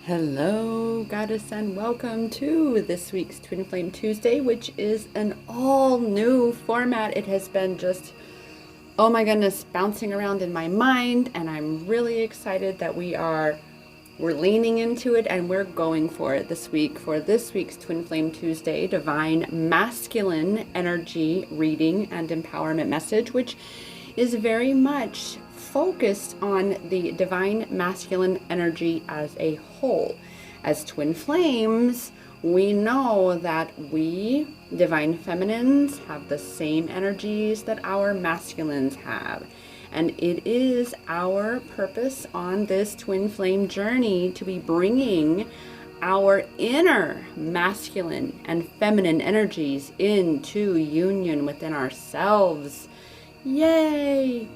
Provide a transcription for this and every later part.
Hello, Goddess, and welcome to this week's Twin Flame Tuesday, which is an all new format. It has been just, oh my goodness, bouncing around in my mind, and I'm really excited that we're leaning into it and we're going for it this week for this week's Twin Flame Tuesday Divine Masculine Energy Reading and Empowerment Message, which is very much focused on the divine masculine energy as a whole. As twin flames, we know that we, divine feminines, have the same energies that our masculines have. And it is our purpose on this twin flame journey to be bringing our inner masculine and feminine energies into union within ourselves. Yay!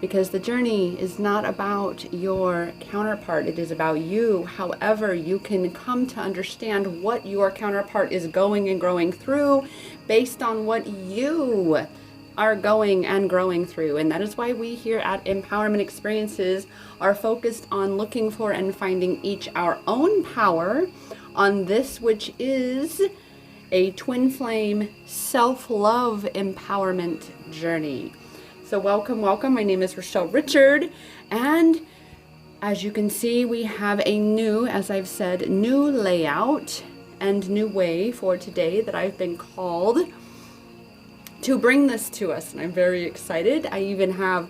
Because the journey is not about your counterpart, it is about you. However, you can come to understand what your counterpart is going and growing through based on what you are going and growing through. And that is why we here at Empowerment Experiences are focused on looking for and finding each our own power on this, which is a twin flame self-love empowerment journey. So welcome. My name is Rochelle Richard, and as you can see, we have a new, as I've said, new layout and new way for today that I've been called to bring this to us, and I'm very excited. I even have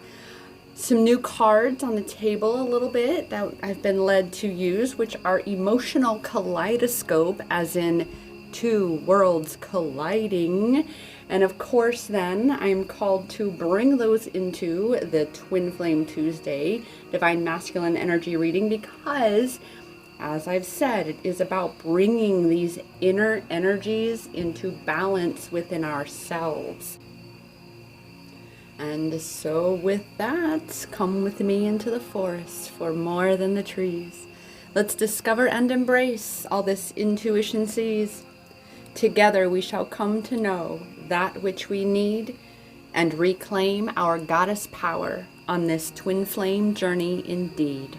some new cards on the table a little bit that I've been led to use, which are emotional kaleidoscope, as in two worlds colliding. And of course, then I'm called to bring those into the Twin Flame Tuesday Divine Masculine Energy Reading because, as I've said, it is about bringing these inner energies into balance within ourselves. And so with that, come with me into the forest for more than the trees. Let's discover and embrace all this intuition sees. Together we shall come to know that which we need and reclaim our goddess power on this twin flame journey indeed.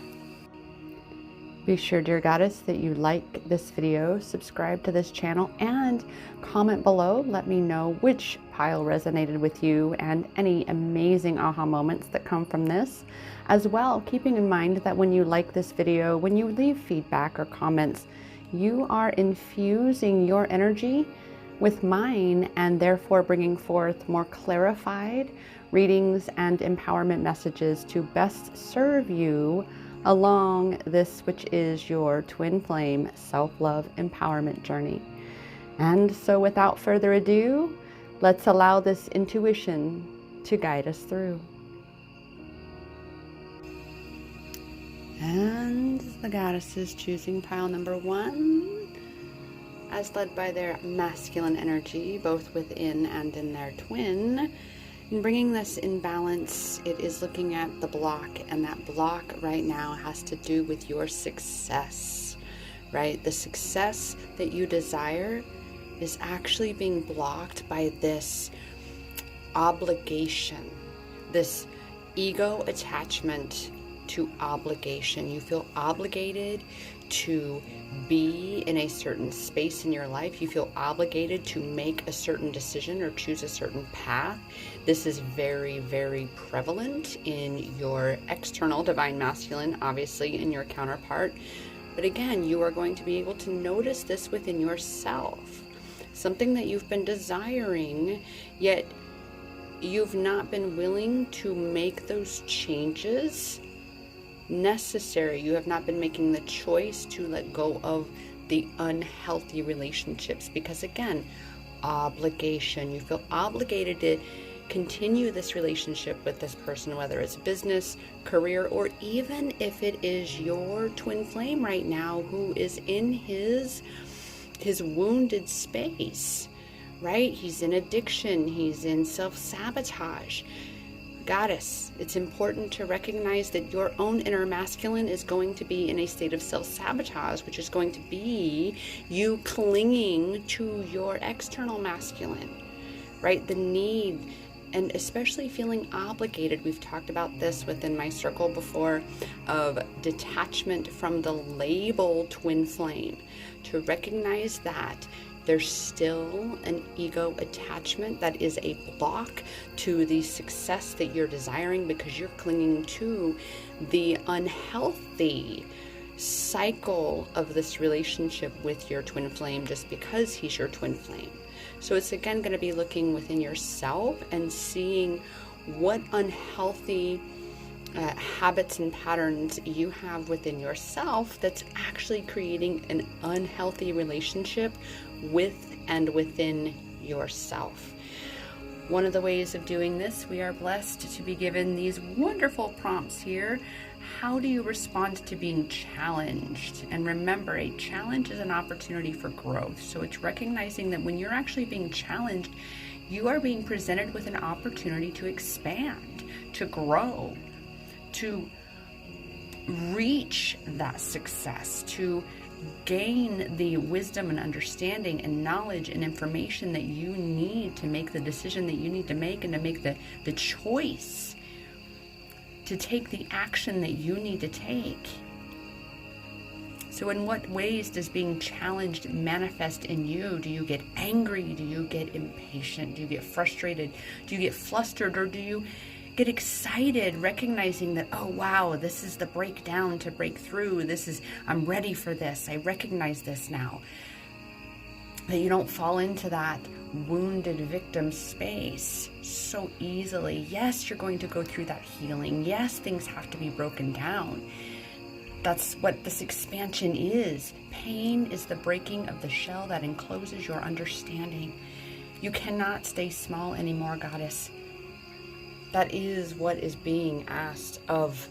Be sure, dear goddess, that you like this video, subscribe to this channel, and comment below. Let me know which pile resonated with you and any amazing aha moments that come from this. As well, keeping in mind that when you like this video, when you leave feedback or comments, you are infusing your energy with mine and therefore bringing forth more clarified readings and empowerment messages to best serve you along this, which is your twin flame self-love empowerment journey. And so without further ado, let's allow this intuition to guide us through. And the goddesses choosing pile number 1, as led by their masculine energy, both within and in their twin. And bringing this in balance, it is looking at the block, and that block right now has to do with your success, right? The success that you desire is actually being blocked by this obligation, this ego attachment to obligation. You feel obligated to be in a certain space in your life. You feel obligated to make a certain decision or choose a certain path. This is very, very prevalent in your external divine masculine, obviously in your counterpart. But again, you are going to be able to notice this within yourself. Something that you've been desiring, yet you've not been willing to make those changes necessary. You have not been making the choice to let go of the unhealthy relationships because, again, obligation. You feel obligated to continue this relationship with this person, whether it's business, career, or even if it is your twin flame right now who is in his wounded space, right? He's in addiction, he's in self-sabotage. Goddess, it's important to recognize that your own inner masculine is going to be in a state of self-sabotage, which is going to be you clinging to your external masculine, right? The need and especially feeling obligated. We've talked about this within my circle before, of detachment from the label twin flame, to recognize that there's still an ego attachment that is a block to the success that you're desiring, because you're clinging to the unhealthy cycle of this relationship with your twin flame just because he's your twin flame. So it's again going to be looking within yourself and seeing what unhealthy habits and patterns you have within yourself that's actually creating an unhealthy relationship with and within yourself. One of the ways of doing this, we are blessed to be given these wonderful prompts here. How do you respond to being challenged? And remember, a challenge is an opportunity for growth. So it's recognizing that when you're actually being challenged, you are being presented with an opportunity to expand, to grow, to reach that success, to gain the wisdom and understanding and knowledge and information that you need to make the decision that you need to make, and to make the choice to take the action that you need to take. So in what ways does being challenged manifest in you? Do you get angry? Do you get impatient? Do you get frustrated? Do you get flustered? Or do you get excited, recognizing that, oh wow, this is the breakdown to break through. I'm ready for this. I recognize this now. That you don't fall into that wounded victim space so easily. Yes, you're going to go through that healing. Yes, things have to be broken down. That's what this expansion is. Pain is the breaking of the shell that encloses your understanding. You cannot stay small anymore, goddess. That is what is being asked of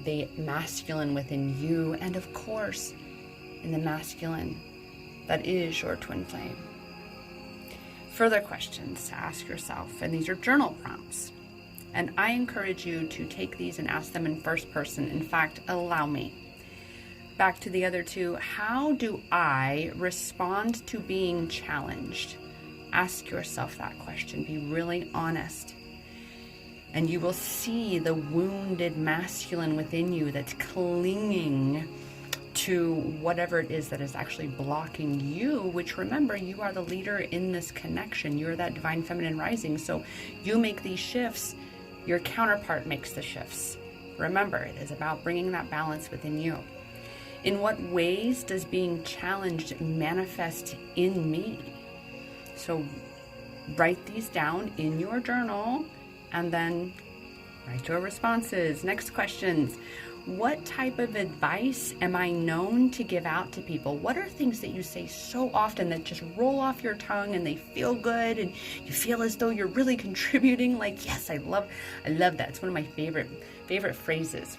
the masculine within you, and of course, in the masculine that is your twin flame. Further questions to ask yourself, and these are journal prompts. And I encourage you to take these and ask them in first person. In fact, allow me. Back to the other two. How do I respond to being challenged? Ask yourself that question. Be really honest. And you will see the wounded masculine within you that's clinging to whatever it is that is actually blocking you, which, remember, you are the leader in this connection. You're that divine feminine rising. So you make these shifts. Your counterpart makes the shifts. Remember, it is about bringing that balance within you. In what ways does being challenged manifest in me? So write these down in your journal, and then write your responses. Next questions. What type of advice am I known to give out to people? What are things that you say so often that just roll off your tongue and they feel good and you feel as though you're really contributing? Like, yes, I love that. It's one of my favorite phrases.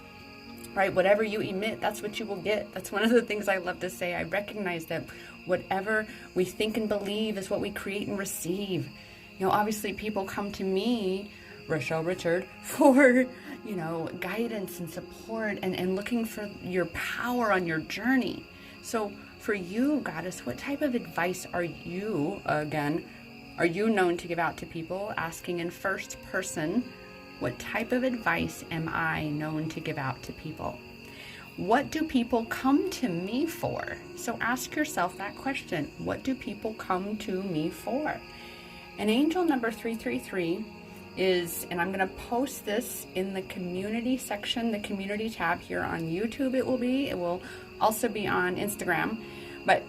Right? Whatever you emit, that's what you will get. That's one of the things I love to say. I recognize that whatever we think and believe is what we create and receive. You know, obviously people come to me, Rochelle Richard, for, guidance and support and looking for your power on your journey. So for you, goddess, what type of advice are you known to give out to people? Asking in first person, what type of advice am I known to give out to people? What do people come to me for? So ask yourself that question. What do people come to me for? And angel number 333 is, and I'm going to post this in the community section, the community tab here on YouTube. It will also be on Instagram. But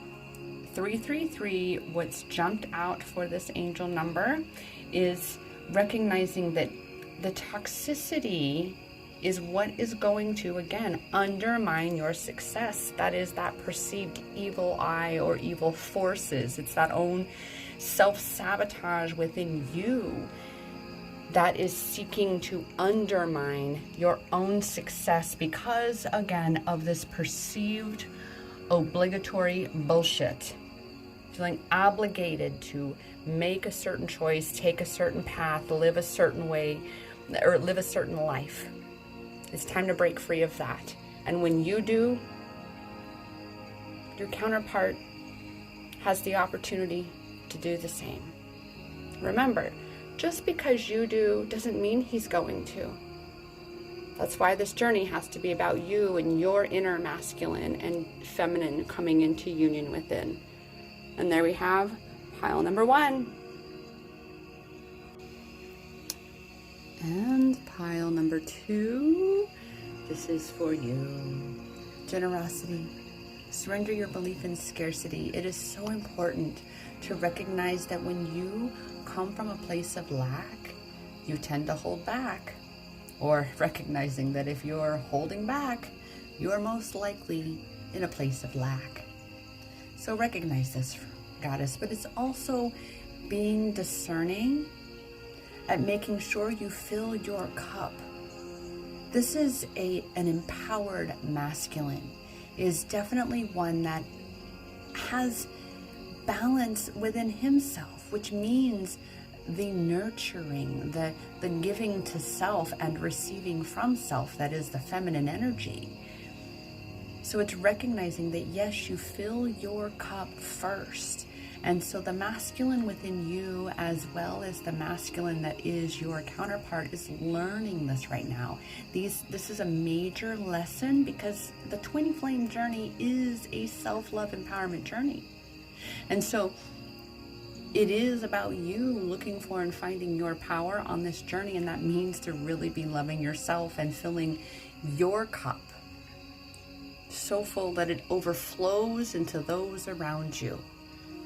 333, what's jumped out for this angel number is recognizing that the toxicity is what is going to, again, undermine your success. That is that perceived evil eye or evil forces. It's that own self-sabotage within you that is seeking to undermine your own success because, again, of this perceived obligatory bullshit. Feeling obligated to make a certain choice, take a certain path, live a certain way, or live a certain life. It's time to break free of that. And when you do, your counterpart has the opportunity to do the same. Remember, just because you do doesn't mean he's going to. That's why this journey has to be about you and your inner masculine and feminine coming into union within. And there we have pile number 1. And pile number 2, this is for you. Generosity. Surrender your belief in scarcity. It is so important to recognize that when you come from a place of lack, you tend to hold back. Or recognizing that if you're holding back, you're most likely in a place of lack. So recognize this, Goddess, but it's also being discerning at making sure you fill your cup. This is an empowered masculine, is definitely one that has balance within himself, which means the nurturing, the giving to self and receiving from self, that is the feminine energy. So it's recognizing that yes, you fill your cup first. And so the masculine within you, as well as the masculine that is your counterpart, is learning this right now. This is a major lesson because the twin flame journey is a self-love empowerment journey. And so it is about you looking for and finding your power on this journey, and that means to really be loving yourself and filling your cup so full that it overflows into those around you.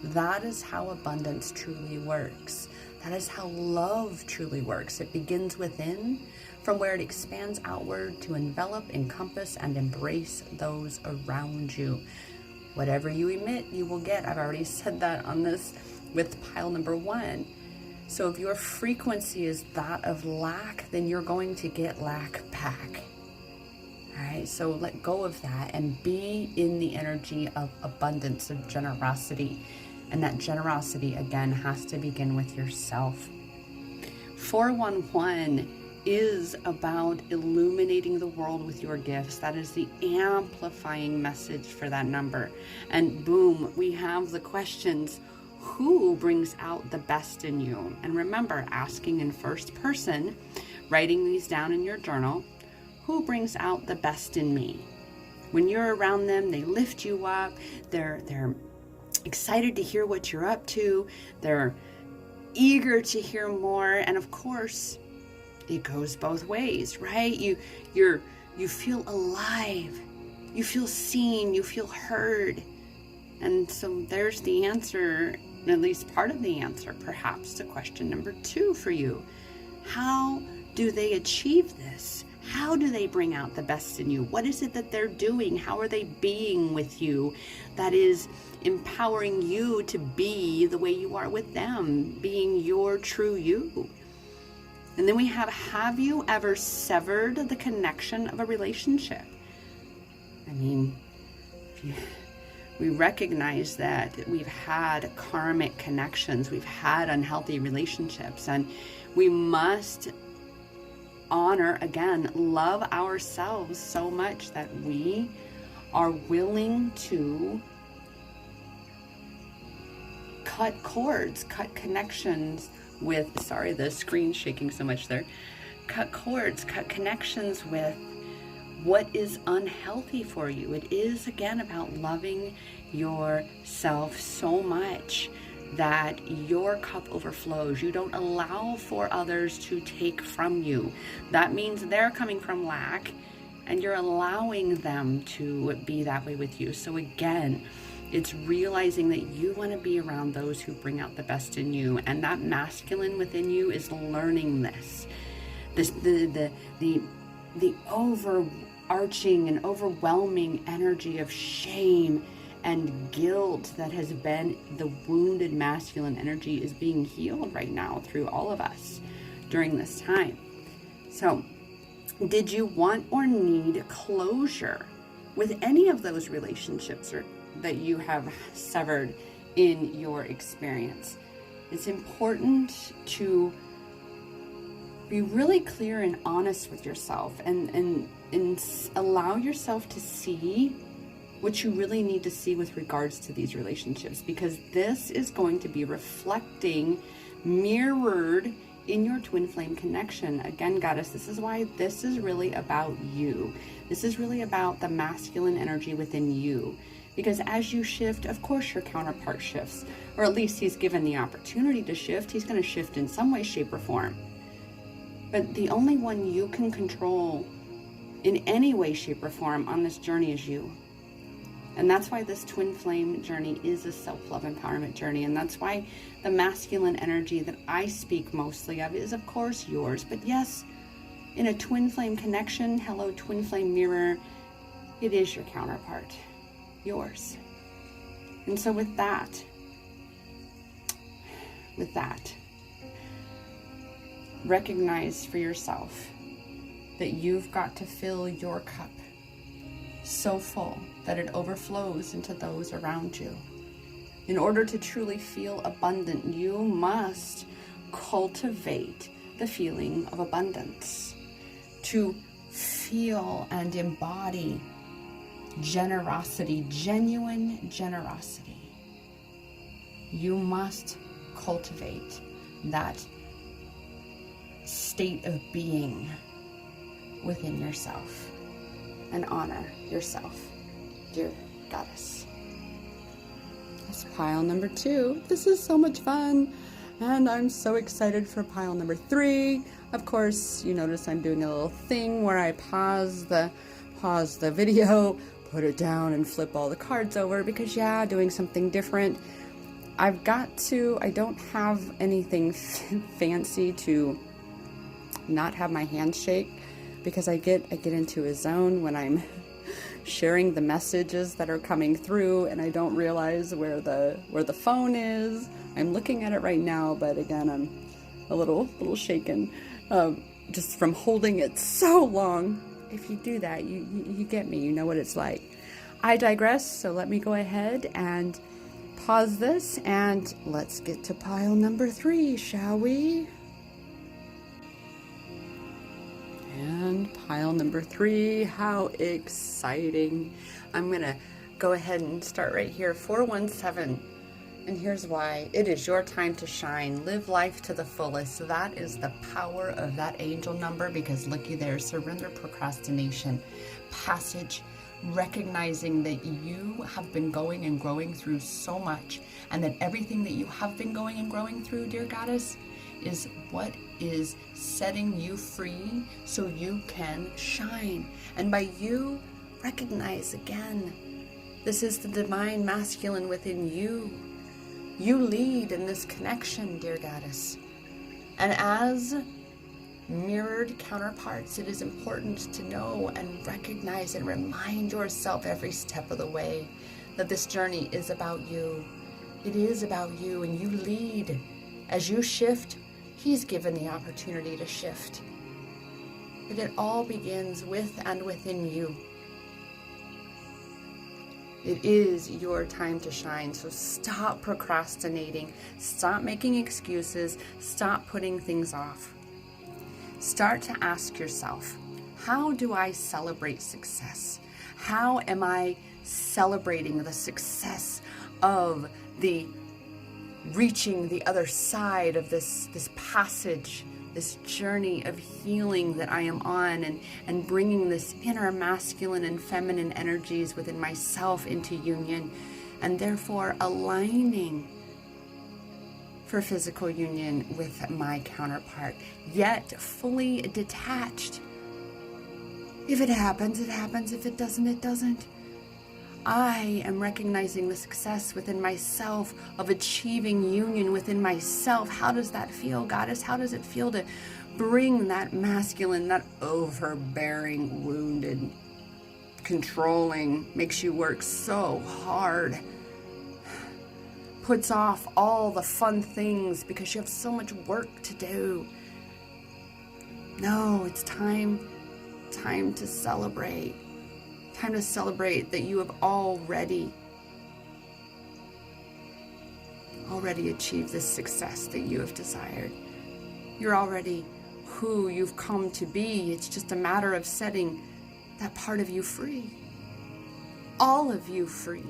That is how abundance truly works. That is how love truly works. It begins within, from where it expands outward to envelop, encompass, and embrace those around you. Whatever you emit, you will get. I've already said that on this with pile number 1. So if your frequency is that of lack, then you're going to get lack back. All right, so let go of that and be in the energy of abundance, of generosity. And that generosity, again, has to begin with yourself. 411 is about illuminating the world with your gifts. That is the amplifying message for that number. And boom, we have the questions. Who brings out the best in you? And remember, asking in first person, writing these down in your journal. Who brings out the best in me? When you're around them, they lift you up. They're excited to hear what you're up to. They're eager to hear more. And of course, it goes both ways, right? You feel alive. You feel seen. You feel heard. And so there's the answer, at least part of the answer, perhaps, to question number 2 for you. How do they achieve this? How do they bring out the best in you? What is it that they're doing? How are they being with you that is empowering you to be the way you are with them, being your true you? And then we have you ever severed the connection of a relationship? I mean, we recognize that we've had karmic connections, we've had unhealthy relationships, and we must honor, again, love ourselves so much that we are willing to cut cords, cut connections with, sorry, the screen's shaking so much there, cut cords, cut connections with what is unhealthy for you. It is, again, about loving yourself so much that your cup overflows. You don't allow for others to take from you. That means they're coming from lack and you're allowing them to be that way with you. So again, it's realizing that you want to be around those who bring out the best in you, and that masculine within you is learning this. The overarching and overwhelming energy of shame and guilt that has been the wounded masculine energy is being healed right now through all of us during this time. So, did you want or need closure with any of those relationships that you have severed in your experience? It's important to be really clear and honest with yourself and allow yourself to see what you really need to see with regards to these relationships, because this is going to be reflecting, mirrored in your twin flame connection. Again, goddess, this is why this is really about you. This is really about the masculine energy within you. Because as you shift, of course your counterpart shifts, or at least he's given the opportunity to shift. He's going to shift in some way, shape, or form. But the only one you can control in any way, shape, or form on this journey is you. And that's why this twin flame journey is a self-love empowerment journey. And that's why the masculine energy that I speak mostly of is, of course, yours. But yes, in a twin flame connection, hello, twin flame mirror, it is your counterpart, yours. And so with that, recognize for yourself that you've got to fill your cup so full that it overflows into those around you. In order to truly feel abundant, you must cultivate the feeling of abundance. To feel and embody generosity, genuine generosity, you must cultivate that state of being within yourself and honor yourself, dear goddess. That's pile number 2. This is so much fun, and I'm so excited for pile number 3. Of course, you notice I'm doing a little thing where I pause the video, put it down, and flip all the cards over because, yeah, doing something different. I don't have anything fancy to not have my hands shake, because I get into a zone when I'm sharing the messages that are coming through, and I don't realize where the phone is. I'm looking at it right now, but again, I'm a little shaken just from holding it so long. If you do that, you get me. You know what it's like. I digress, so let me go ahead and pause this, and let's get to pile number 3, shall we? And pile number 3, how exciting. I'm going to go ahead and start right here, 417. And here's why. It is your time to shine. Live life to the fullest. That is the power of that angel number, because looky there, surrender procrastination, passage, recognizing that you have been going and growing through so much, and that everything that you have been going and growing through, dear goddess, is what is setting you free so you can shine. And by you, recognize again, this is the divine masculine within you. You lead in this connection, dear goddess. And as mirrored counterparts, it is important to know and recognize and remind yourself every step of the way that this journey is about you. It is about you, and you lead. As you shift, he's given the opportunity to shift. But it all begins with and within you. It is your time to shine, so stop procrastinating, stop making excuses, stop putting things off. Start to ask yourself, how do I celebrate success? How am I celebrating the success of the reaching the other side of this passage, this journey of healing that I am on, and bringing this inner masculine and feminine energies within myself into union, and therefore aligning for physical union with my counterpart, yet fully detached. If it happens, it happens. If it doesn't, it doesn't. I am recognizing the success within myself of achieving union within myself. How does that feel, goddess? How does it feel to bring that masculine, that overbearing, wounded, controlling, makes you work so hard, puts off all the fun things because you have so much work to do? No, it's time to celebrate. Time to celebrate that you have already achieved this success that you have desired. You're already who you've come to be. It's just a matter of setting that part of you free. All of you free.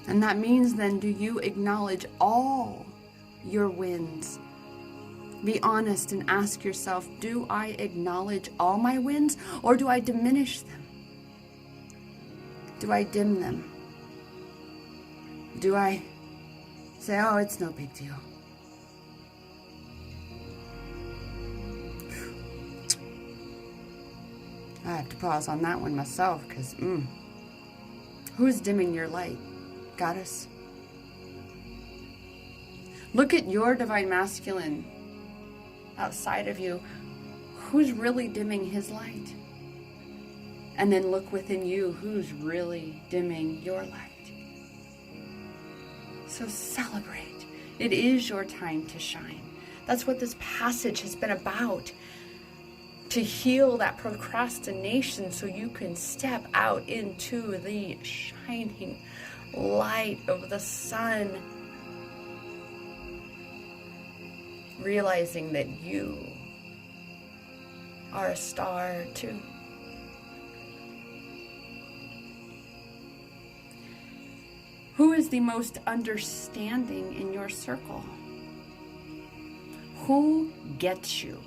And that means then, do you acknowledge all your wins. Be honest and ask yourself, do I acknowledge all my wins, or do I diminish them? Do I dim them? Do I say, oh, it's no big deal? I have to pause on that one myself, because who's dimming your light, Goddess? Look at your divine masculine outside of you. Who's really dimming his light? And then look within you, who's really dimming your light. So celebrate. It is your time to shine. That's what this passage has been about. To heal that procrastination so you can step out into the shining light of the sun. Realizing that you are a star too. Who is the most understanding in your circle? Who gets you?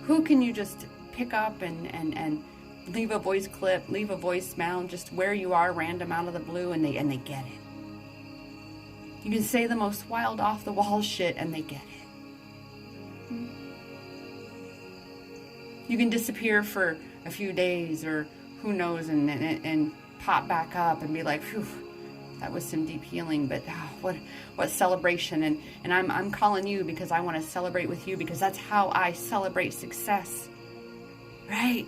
Who can you just pick up and leave a voice clip, leave a voicemail, just where you are, random out of the blue, and they get it? You can say the most wild, off-the-wall shit, and they get it. You can disappear for a few days, or who knows, and pop back up and be like, phew, that was some deep healing, but what celebration. And I'm calling you because I want to celebrate with you, because that's how I celebrate success, right?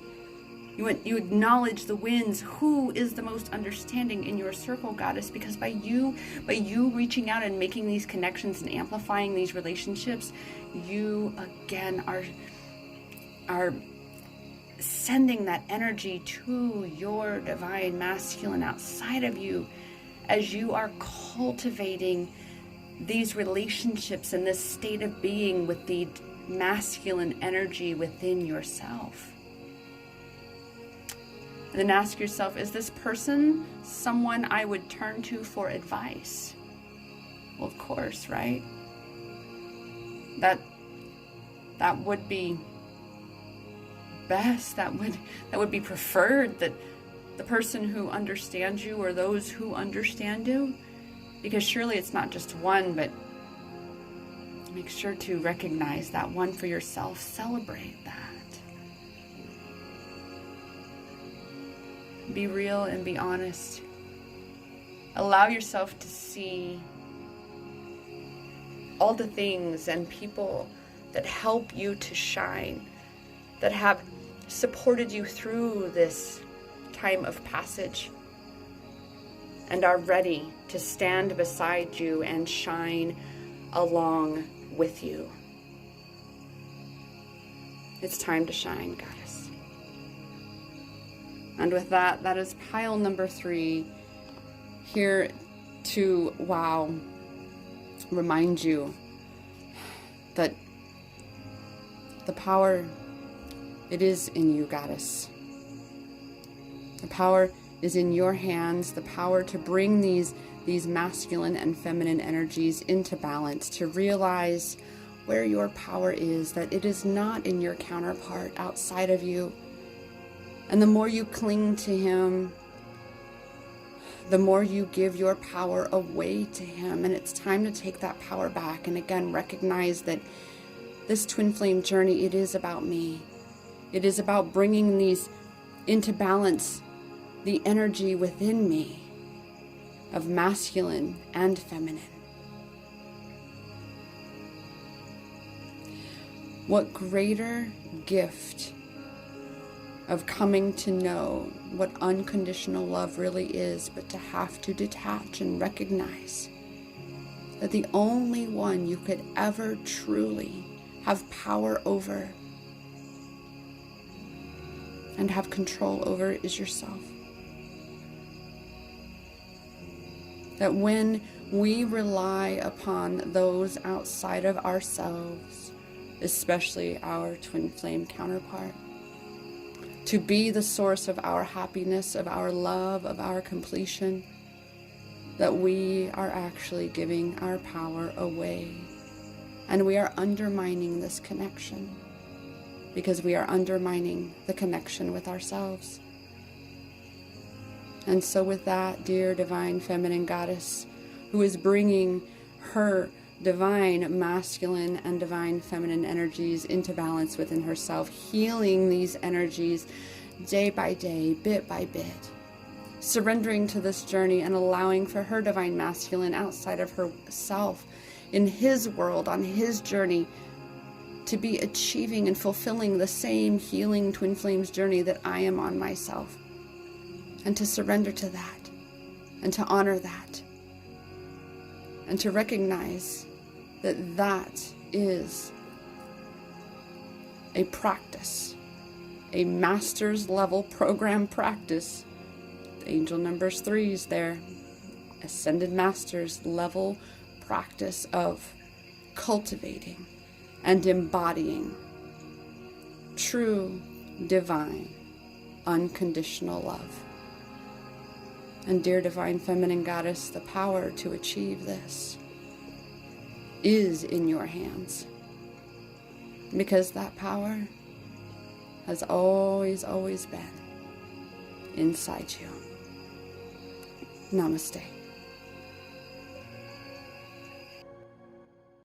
You acknowledge the wins. Who is the most understanding in your circle, Goddess? Because by you reaching out and making these connections and amplifying these relationships, you again are sending that energy to your divine masculine outside of you, as you are cultivating these relationships and this state of being with the masculine energy within yourself. And then ask yourself, is this person someone I would turn to for advice? Well, of course, right? That would be best. That would be preferred, that the person who understands you, or those who understand you, because surely it's not just one, but make sure to recognize that one for yourself. Celebrate that. Be real and be honest. Allow yourself to see all the things and people that help you to shine, that have supported you through this time of passage and are ready to stand beside you and shine along with you. It's time to shine, Goddess. And with that, that is pile number 3, here to, remind you that the power, it is in you, Goddess. The power is in your hands, the power to bring these masculine and feminine energies into balance, to realize where your power is, that it is not in your counterpart outside of you. And the more you cling to him, the more you give your power away to him. And it's time to take that power back. And again, recognize that this twin flame journey, it is about me. It is about bringing these into balance, the energy within me of masculine and feminine. What greater gift of coming to know what unconditional love really is, but to have to detach and recognize that the only one you could ever truly have power over and have control over is yourself. That when we rely upon those outside of ourselves, especially our twin flame counterpart, to be the source of our happiness, of our love, of our completion, that we are actually giving our power away. And we are undermining this connection because we are undermining the connection with ourselves. And so with that, dear divine feminine goddess, who is bringing her divine masculine and divine feminine energies into balance within herself, healing these energies day by day, bit by bit, surrendering to this journey and allowing for her divine masculine outside of herself, in his world, on his journey, to be achieving and fulfilling the same healing twin flames journey that I am on myself. And to surrender to that, and to honor that, and to recognize that that is a practice, a master's level program practice. Angel numbers 3 is there. Ascended masters level practice of cultivating and embodying true, divine, unconditional love. And dear divine feminine goddess, the power to achieve this is in your hands, because that power has always been inside you. Namaste.